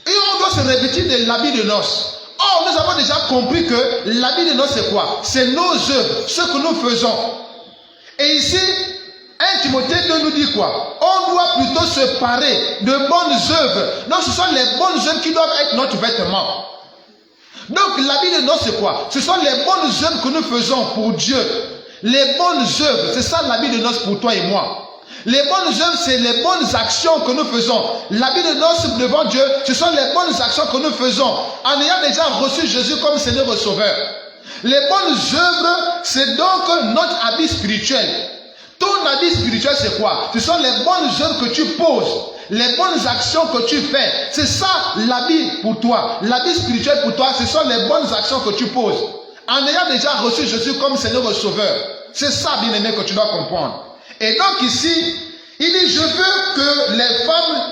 Et on doit se revêtir de l'habit de noces. Or, nous avons déjà compris que l'habit de noces, c'est quoi? C'est nos œuvres, ce que nous faisons. Et ici, 1 Timothée 2 nous dit quoi? On doit plutôt se parer de bonnes œuvres. Donc ce sont les bonnes œuvres qui doivent être notre vêtement. Donc l'habit de noces c'est quoi? Ce sont les bonnes œuvres que nous faisons pour Dieu. Les bonnes œuvres, c'est ça l'habit de noces pour toi et moi. Les bonnes œuvres, c'est les bonnes actions que nous faisons. L'habit de noces devant Dieu, ce sont les bonnes actions que nous faisons en ayant déjà reçu Jésus comme Seigneur et Sauveur. Les bonnes œuvres, c'est donc notre habit spirituel. Ton habit spirituel, c'est quoi? Ce sont les bonnes œuvres que tu poses, les bonnes actions que tu fais. C'est ça l'habit pour toi. L'habit spirituel pour toi, ce sont les bonnes actions que tu poses en ayant déjà reçu Jésus comme Seigneur et Sauveur. C'est ça, bien-aimé, que tu dois comprendre. Et donc ici, il dit, je veux que les femmes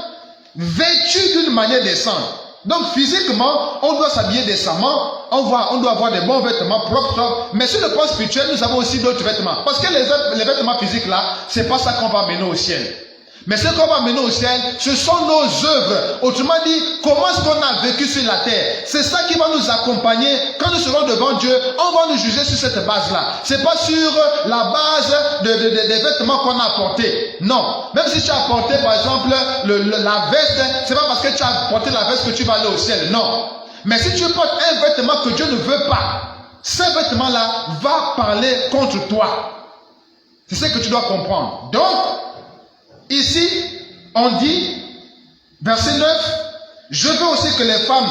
vêtues d'une manière décente. Donc physiquement, on doit s'habiller décemment, on doit avoir des bons vêtements propres, mais sur le plan spirituel, nous avons aussi d'autres vêtements. Parce que les vêtements physiques là, c'est pas ça qu'on va mener au ciel. Mais ce qu'on va mener au ciel, ce sont nos œuvres. Autrement dit, comment est-ce qu'on a vécu sur la terre? C'est ça qui va nous accompagner. Quand nous serons devant Dieu, on va nous juger sur cette base-là. C'est pas sur la base des vêtements qu'on a portés. Non. Même si tu as porté, par exemple, la veste, c'est pas parce que tu as porté la veste que tu vas aller au ciel. Non. Mais si tu portes un vêtement que Dieu ne veut pas, ce vêtement-là va parler contre toi. C'est ce que tu dois comprendre. Donc, ici, on dit, verset 9, je veux aussi que les femmes